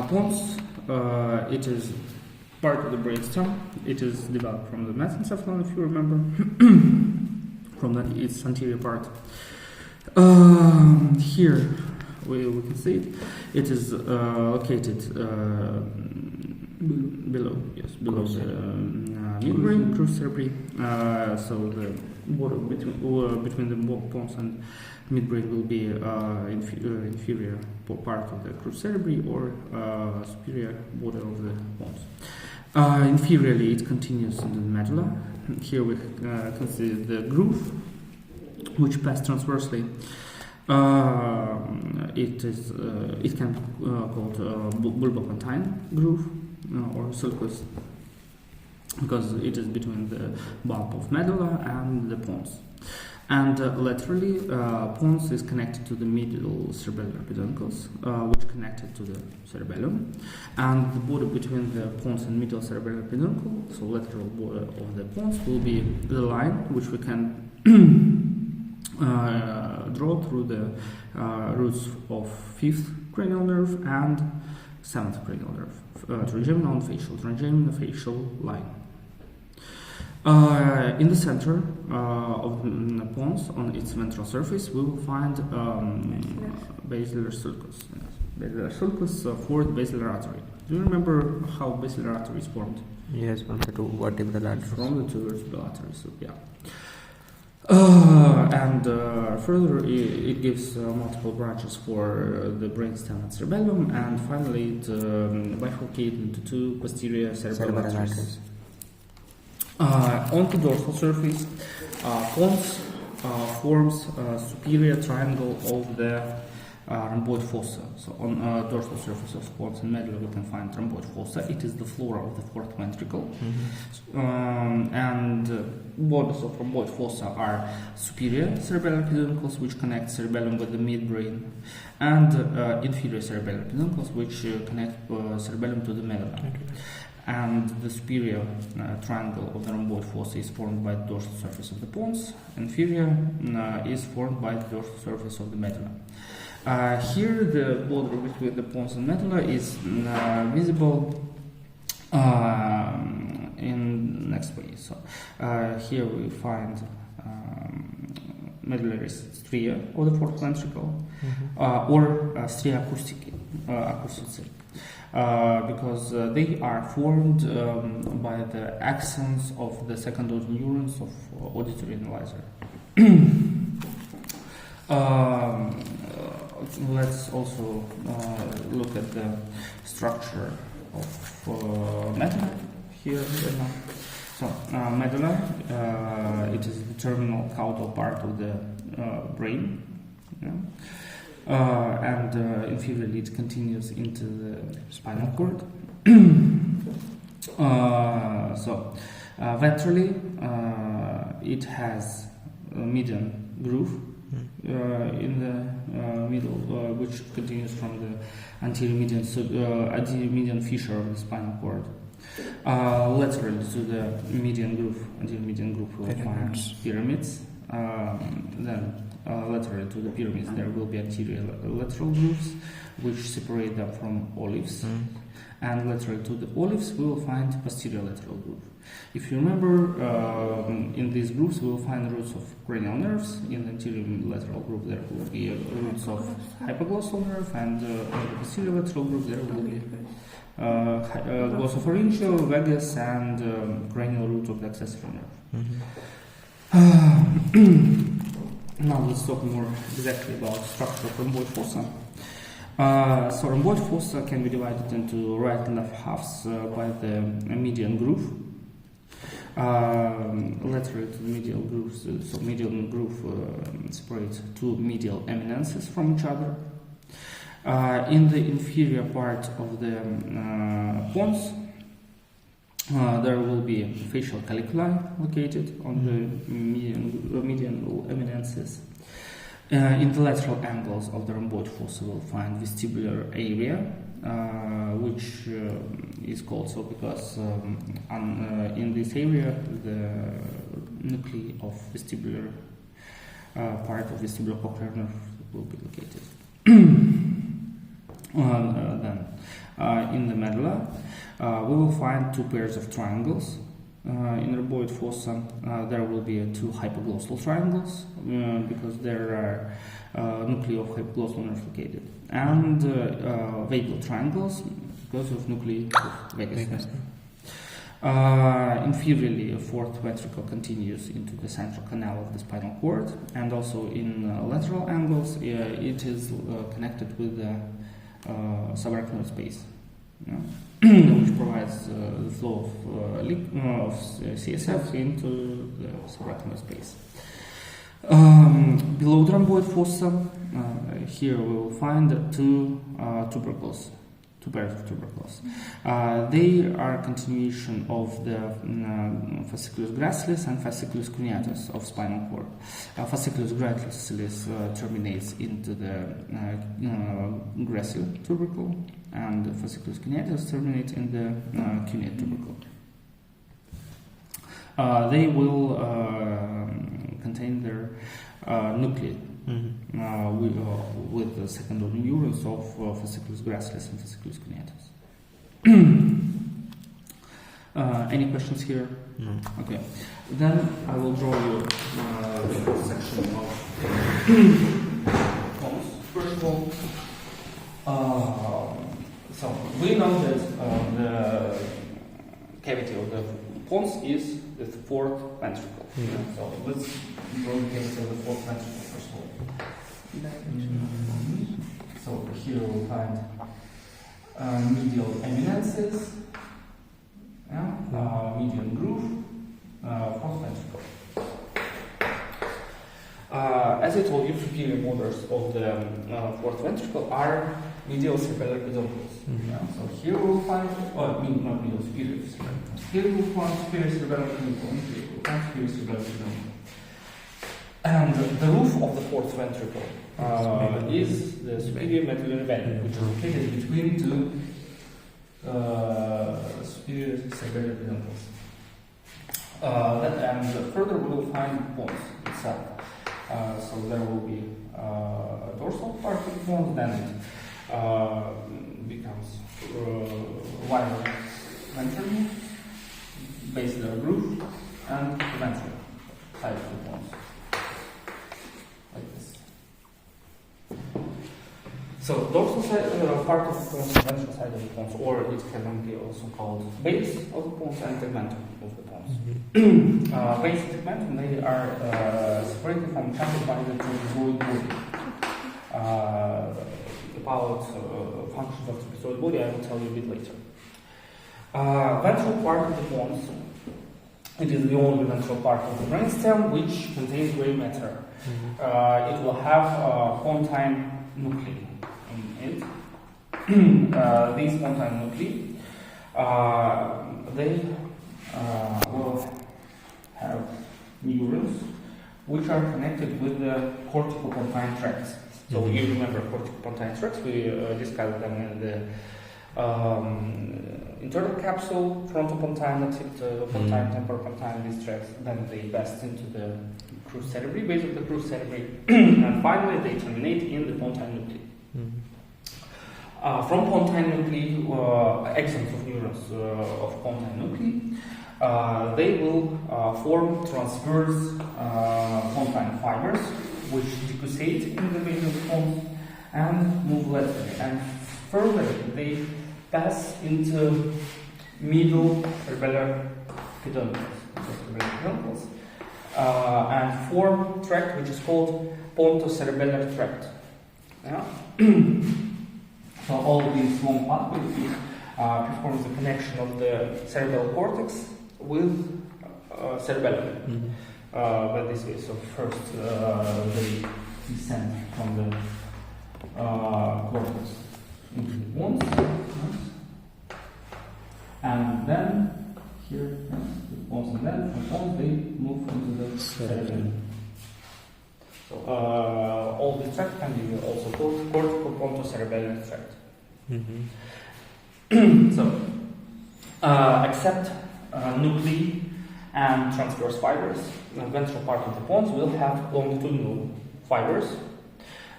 Pons, it is part of the brainstem. It is developed from the mesencephalon, if you remember, from its anterior part. Here we can see it. It is located below the midbrain, crus cerebri. So the border between the pons and midbrain will be inferior part of the crus cerebri or superior border of the pons. Inferiorly, it continues in the medulla. Here we can see the groove, which passes transversely. It can be called bulbopontine groove or sulcus, because it is between the bulb of medulla and the pons. And laterally, pons is connected to the medial cerebellar peduncles, which connected to the cerebellum. And the border between the pons and medial cerebellar peduncle, so lateral border of the pons, will be the line which we can draw through the roots of 5th cranial nerve and 7th cranial nerve, trigeminal and facial, facial line. In the center of the pons, on its ventral surface, we will find basilar sulcus. Yes. Basilar sulcus, fourth basilar artery. Do you remember how basilar artery is formed? Yes, from the two vertebral arteries. From the two vertebral arteries, so yeah. And further, it gives multiple branches for the brainstem and cerebellum, and finally it bifurcates into two posterior cerebral arteries. On the dorsal surface, pons forms a superior triangle of the rhomboid fossa. So on dorsal surface of pons and medulla we can find rhomboid fossa. It is the floor of the fourth ventricle. And borders of rhomboid fossa are superior cerebellar peduncles, which connect cerebellum with the midbrain, and inferior cerebellar peduncles, which connect cerebellum to the medulla. And the superior triangle of the rhomboid fossa is formed by the dorsal surface of the pons. Inferior is formed by the dorsal surface of the medulla. Here the border between the pons and medulla is visible in next way. So here we find medullary stria of the fourth ventricle, or stria acoustici. Because they are formed by the axons of the second order neurons of auditory analyzer. Let's also look at the structure of medulla here. So medulla, it is the terminal caudal part of the brain. Yeah. And inferiorly it continues into the spinal cord. Ventrally, it has a median groove in the middle, which continues from the anterior median fissure of the spinal cord. Laterally to the median groove, anterior median groove, we will find pyramids. Then lateral to the pyramids there will be anterior lateral grooves which separate them from olives, and lateral to the olives we will find posterior lateral groove. If you remember, in these grooves we will find roots of cranial nerves. In the anterior lateral groove there will be roots of hypoglossal nerve, and in the posterior lateral groove there will be glossopharyngeal, vagus, and cranial root of the accessory nerve. Now let's talk more exactly about structure of rhomboid fossa. So rhomboid fossa can be divided into right and left halves by the median groove. Lateral to the medial grooves, so medial groove separates two medial eminences from each other. In the inferior part of the pons, there will be facial caliculi located on the median eminences. In the lateral angles of the rhomboid fossa, we'll find vestibular area, which is called so because in this area the nuclei of vestibular part of vestibulocochlear nerve will be located. Then In the medulla, we will find two pairs of triangles. In rhoboid fossa, there will be two hypoglossal triangles because there are nuclei of hypoglossal nerve located, and vagal triangles because of nuclei of vagus nerve. Inferiorly, a fourth ventricle continues into the central canal of the spinal cord, and also in lateral angles, it is connected with the subarachnoid space, which provides the flow of CSF into the subarachnoid space. Below the rhomboid fossa, here we will find two tubercles. Two pairs of tubercles. They are a continuation of the fasciculus gracilis and fasciculus cuneatus of spinal cord. Fasciculus gracilis terminates into the gracile tubercle, and fasciculus cuneatus terminates in the cuneate tubercle. They will contain their nuclei. With the secondary neurons of fasciculus gracilis and fasciculus cuneatus. Any questions here? No. Okay. Then I will draw you the section of pons. First of all, so we know that the cavity of the pons is the fourth ventricle. So let's draw the cavity of the fourth ventricle first of all. So here we'll find medial eminences, median groove, fourth ventricle. As I told you, superior borders of the fourth ventricle are medial cerebellar peduncles. So here we'll find, not medial, superior cerebellar. Here we'll find superior cerebellar peduncle, and here we'll find superior cerebellar peduncle. And the roof of the fourth ventricle is the superior medullary vein, which is located between two superior cerebellar peduncles. And further we will find pons itself. So there will be a dorsal part of the pons, then it becomes wider ventrally, basilar groove, and the ventral side of the pons. Like this. So dorsal side, part of the ventral side of the pons, or it can be also called base of the pons and tegmentum of the pons. Base and tegmentum, they are separated from each other by the trapezoid body. About functions of the trapezoid body I will tell you a bit later. Ventral part of the pons, it is the only ventral part of the brainstem which contains gray matter. It will have pontine nuclei in it. These pontine nuclei, they will have neurons which are connected with the corticopontine tracts. So you remember corticopontine tracts, we discussed them in the internal capsule, frontopontine, pontine, temporopontine, these tracts. Then they pass into the crus cerebri, base of the crus cerebri, and finally they terminate in the pontine nuclei. From pontine nuclei, axons of neurons of pontine nuclei, they will form transverse pontine fibers which decussate in the base of the pons and move laterally. And further, they pass into middle cerebellar peduncles and form tract which is called pontocerebellar tract. So all these long pathways performs the connection of the cerebral cortex with cerebellum. By this way, so first they descend from the cortex into the pons, and then here the pons, and then from pons they move into the cerebellum. So all the tract can be also called cortico-pontocerebellar tract. So except nuclei and transverse fibers, the ventral part of the pons will have longitudinal fibers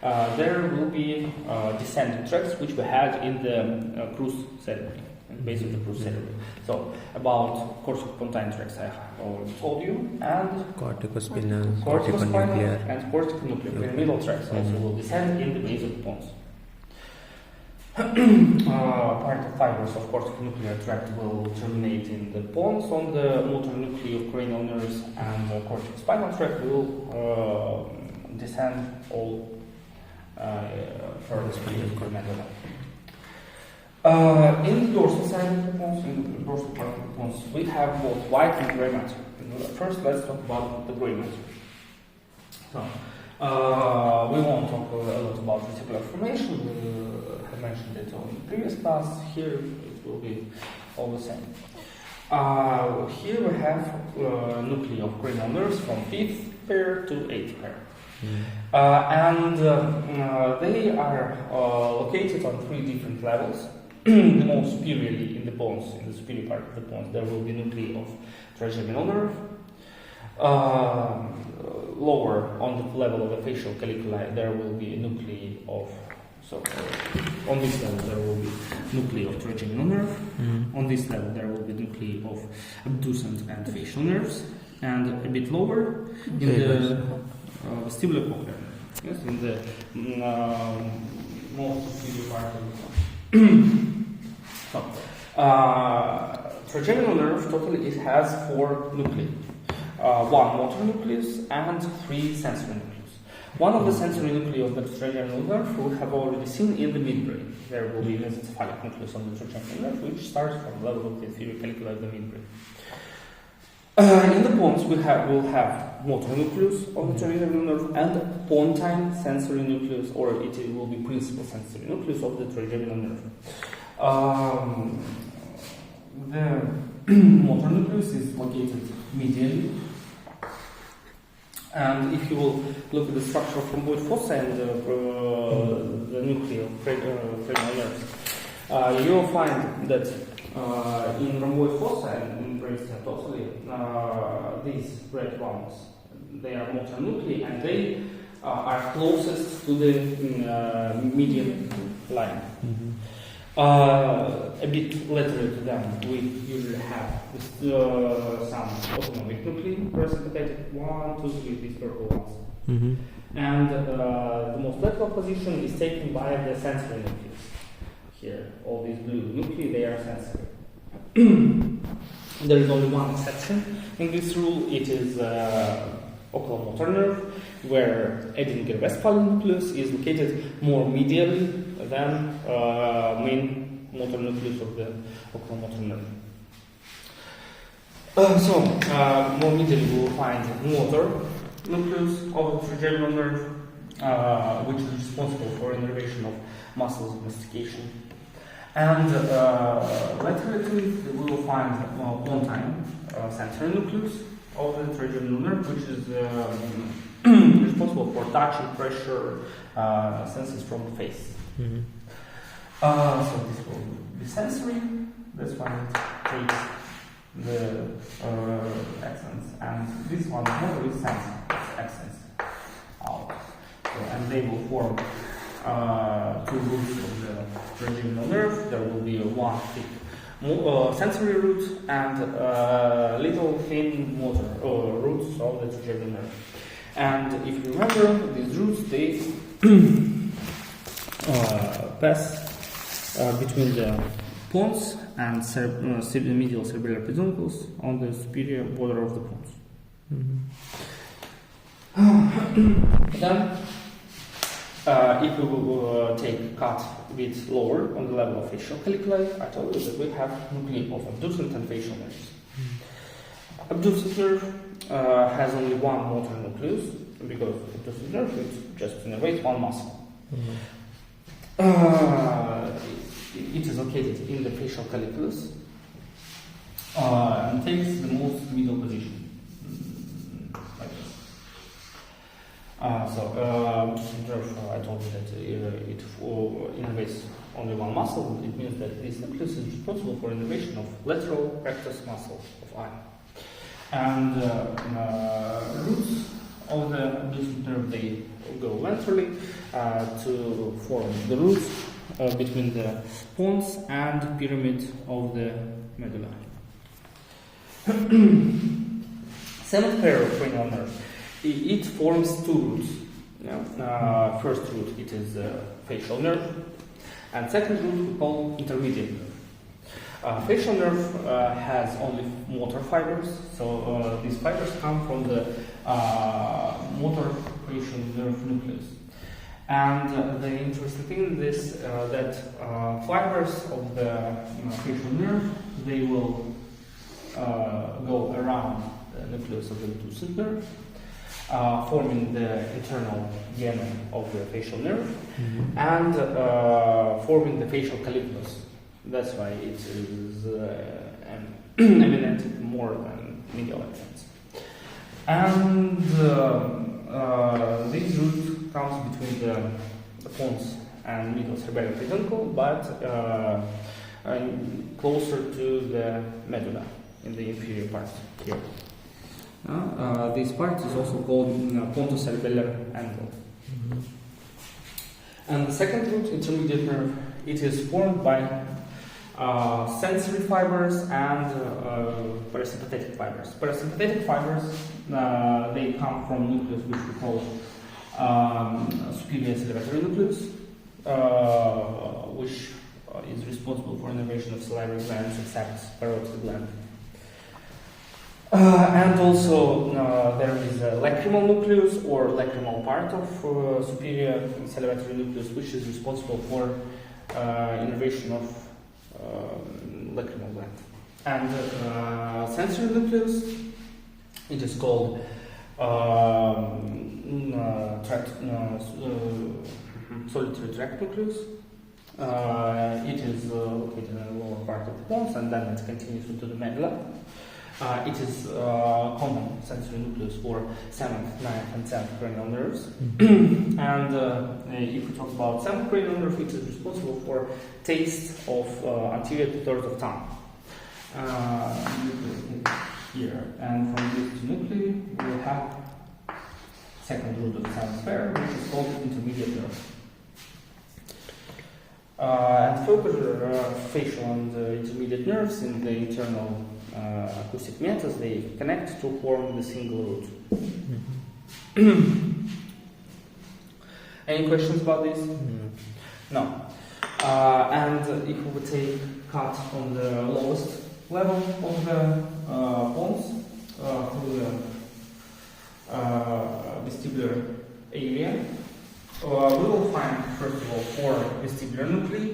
there will be descending tracks which we had in the cruise cerebellum, in the base of the cruise cerebellum. So about corticopontine tracks I already told you, and corticospinal, corticonuclear, and corticonuclear. The middle tracks also will descend in the base of the pons. Part of fibers of corticonuclear tract will terminate in the pons on the motor nuclei of cranial nerves, and the corticospinal tract will descend all further to the medulla. In the dorsal side of the pons, in the dorsal part of the pons, we have both white and gray matter. First, let's talk about the gray matter. So, we won't talk a lot about reticular formation. We have mentioned it on the previous class. Here, it will be all the same. Here we have nuclei of cranial nerves from 5th pair to 8th pair. And they are located on 3 different levels. The most superiorly in the pons, in the superior part of the pons, there will be nuclei of trigeminal nerve. Lower on the level of the facial caliculi, there will be a nuclei of. So on this level, there will be nuclei of trigeminal nerve. On this level, there will be nuclei of abducent and facial nerves, and a bit lower in the vestibular cochlear. Yes, in the most superior part of the pons. So, trigeminal nerve totally it has 4 nuclei, 1 motor nucleus and 3 sensory nucleus. One of the sensory nuclei of the trigeminal nerve we have already seen in the midbrain. There will be a mesencephalic nucleus on the trigeminal nerve, which starts from the level of the inferior caliculi of the midbrain. In the pons, will have motor nucleus of the trigeminal nerve and pontine sensory nucleus, or it will be principal sensory nucleus of the trigeminal nerve. The motor nucleus is located medially, and if you will look at the structure of rhomboid fossa and the nuclei of cranial nerves, you will find that in rhomboid fossa and in brainstem totally, these red ones, they are motor nuclei, and they are closest to the median line. A bit later to them, we usually have some autonomic nuclei, precipitated 1, 2, 3, these purple ones. And the most lateral position is taken by the sensory nucleus. Here, all these blue nuclei, they are sensory. There is only one exception in this rule. It is oculomotor nerve, where Edinger-Westphalian nucleus is located more medially than main motor nucleus of the oculomotor nerve. More medially we will find motor nucleus of the trigeminal nerve, which is responsible for innervation of muscles of mastication. And laterally we will find pontine sensory nucleus of the trigeminal nerve, which is responsible for touch and pressure senses from the face. So this will be sensory. This one takes the accents, and this one motor is sends accents out. So, and they will form 2 roots of the trigeminal nerve. There will be one thick sensory root and little thin motor roots of the trigeminal nerve. And if you remember, these roots, they pass between the pons and medial cerebellar peduncles on the superior border of the pons. Then, if we will take cut a bit lower on the level of facial caliculi, I told you that we have nuclei of abducent and facial nerves. Abducent nerve has only one motor nucleus, because abducent nerve is just innervate one muscle. It is located in the facial caliculus and takes the most middle position, like this. Abducent nerve, I told you that it innervates only one muscle. It means that this nucleus is responsible for innervation of lateral rectus muscle of eye. And roots of the abducent nerve, they go laterally, to form the roots between the pons and pyramid of the medulla. Seventh pair of cranial nerve. It forms two roots. First root, it is facial nerve, and second root we call intermediate nerve. Facial nerve has only motor fibers, so these fibers come from the motor facial nerve nucleus. And the interesting thing is that fibers of the facial nerve, they will go around the nucleus of the reducent nerve, forming the internal gamma of the facial nerve, and forming the facial calypus. That's why it is eminent more than medial eminence. And this root comes between the pons and middle cerebellum peduncle, but closer to the medulla in the inferior part here. This part is also called pontocerebellar angle. And the second root, intermediate nerve, it is formed by sensory fibers and parasympathetic fibers. Parasympathetic fibers, they come from nucleus which we call superior salivatory nucleus, which is responsible for innervation of salivary glands except parotid gland. And also there is a lacrimal nucleus or lacrimal part of superior salivatory nucleus, which is responsible for innervation of lacrimal gland. And sensory nucleus, it is called solitary tract nucleus. It is located in the lower part of the pons, and then it continues into the medulla. It is common sensory nucleus for 7th, 9th, and 10th cranial nerves. And if we talk about 7th cranial nerve, it is responsible for taste of anterior 2/3 of tongue. Here, and from this nuclei, we will have second root of the 7th pair, which is called intermediate nerve. And further, facial and intermediate nerves in the internal acoustic meatus, they connect to form the single root. Any questions about this? No. And if we would take cut on the lowest level of the pons through the vestibular area, we will find, first of all, 4 vestibular nuclei,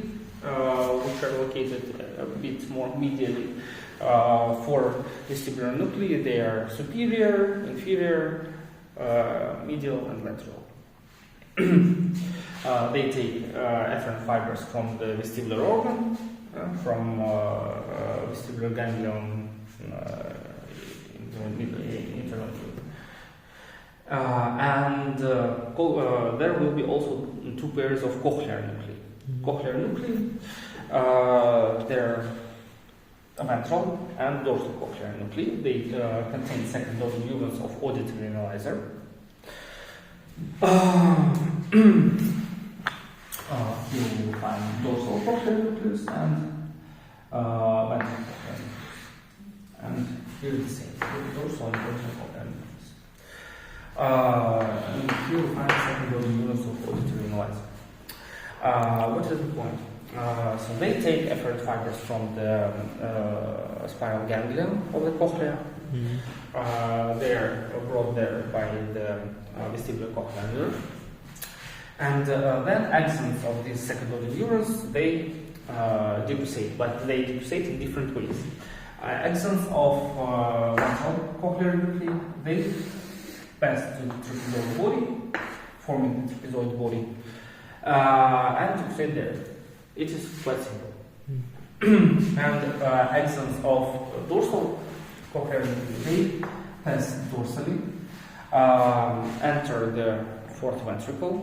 which are located a bit more medially. 4 vestibular nuclei, they are superior, inferior, medial, and lateral. They take efferent fibers from the vestibular organ, from vestibular ganglion, internal. And there will be also 2 pairs of cochlear nuclei. Cochlear nuclei, they're ventral and dorsal cochlear nuclei. They contain second-order units of auditory analyzer. Here we will find dorsal cochlear nucleus and ventral cochlear nucleus. And here is the same, dorsal and ventral cochlear nucleus. And here we find second-order units of auditory analyzer. What is the point? So they take efferent fibers from the spiral ganglia of the cochlea. They are brought there by the vestibular cochlear nerve. And then axons of these second-order neurons, they decussate, but they decussate in different ways. Axons of ventral cochlear nuclei, they pass to the trapezoid body, forming the trapezoid body, and decussate there. It is flexible. And axons of dorsal cochlear nuclei, they pass dorsally, enter the 4th ventricle,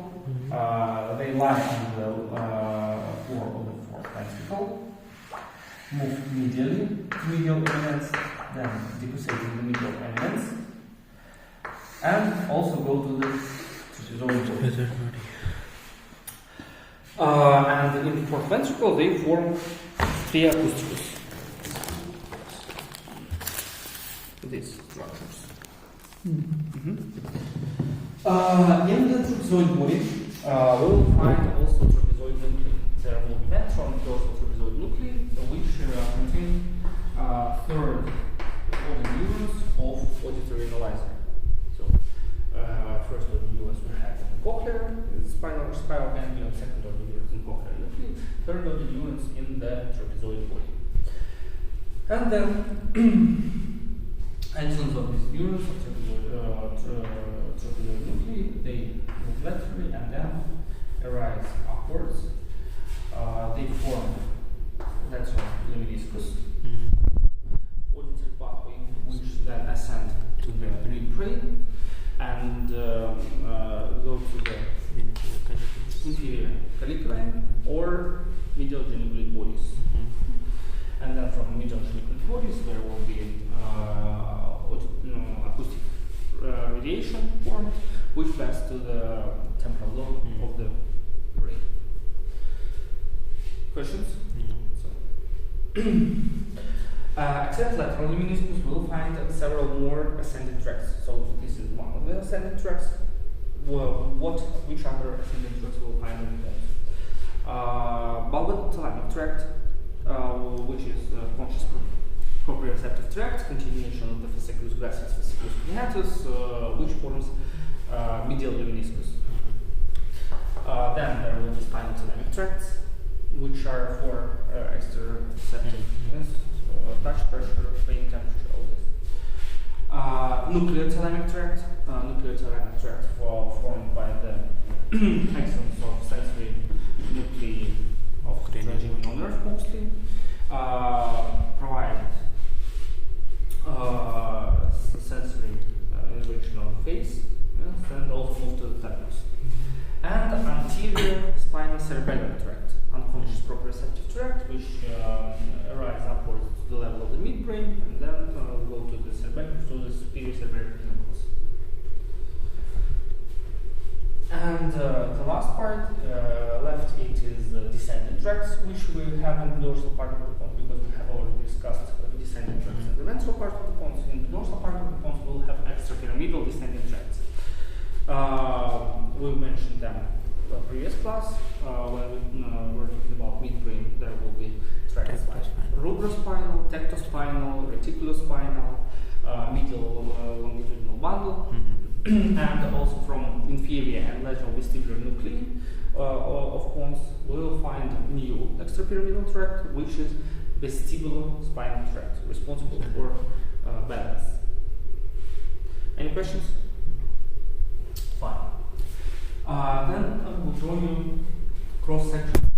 they lie on the floor of the 4th ventricle, move medially to medial eminence, then decussate in the medial eminence, and also go to the trapezoid body. And in the fourth ventricle, they form stria acusticus. These structures. In the trapezoid body, we'll find also trapezoid nuclei. There will be ventral and dorsal trapezoid nuclei, which contain third of the neurons of auditory analyzer. So, first of the neurons we have in the cochlear, spinal ganglion, second of the neurons in cochlear nuclei, third of the neurons in the trapezoid body. And then, axons of these neurons of trapezoid nuclei, they move laterally and then arise upwards. They form lateral lemniscus, auditory pathway, which then ascend to the midbrain and go to the inferior colliculi or medial geniculate bodies. And then from medial geniculate bodies, there will be acoustic radiation formed, which passes to the temporal lobe of the brain. Questions? So, except lateral lemniscus, we'll find several more ascending tracts. So this is one of the ascending tracts. Which other ascending tracts we'll find in the bones? Bulbothalamic tract, which is conscious proprioceptive tract, continuation of the fasciculus gracile, fasciculus spinatus, which forms medial lemniscus. Then there will be spinal thalamic tracts, which are for exteroceptive, touch pressure, brain temperature, all this. Nuclear thalamic tract, formed by the axons of sensory nuclei of trigeminal nerve mostly, provide sensory innervation of the face, and also move to the thalamus. And anterior spinal cerebellum tract, unconscious proprioceptive tract, which arise upwards to the level of the midbrain and then go to the cerebellum, to the superior cerebellum nucleus. And the last part left, it is descending tracts, which we have in the dorsal part of the pons, because we have already discussed descending tracts in the ventral part of the pons. In the dorsal part of the pons, we'll have extrapyramidal descending tracts. We mentioned them in the previous class. When we were talking about midbrain, there will be tracts like rubrospinal, tectospinal, reticulospinal, medial longitudinal bundle, and also from inferior and lateral vestibular nuclei of pons, we will find new extrapyramidal tract, which is vestibulospinal tract, responsible for balance. Any questions? Fine. Then I will draw you cross section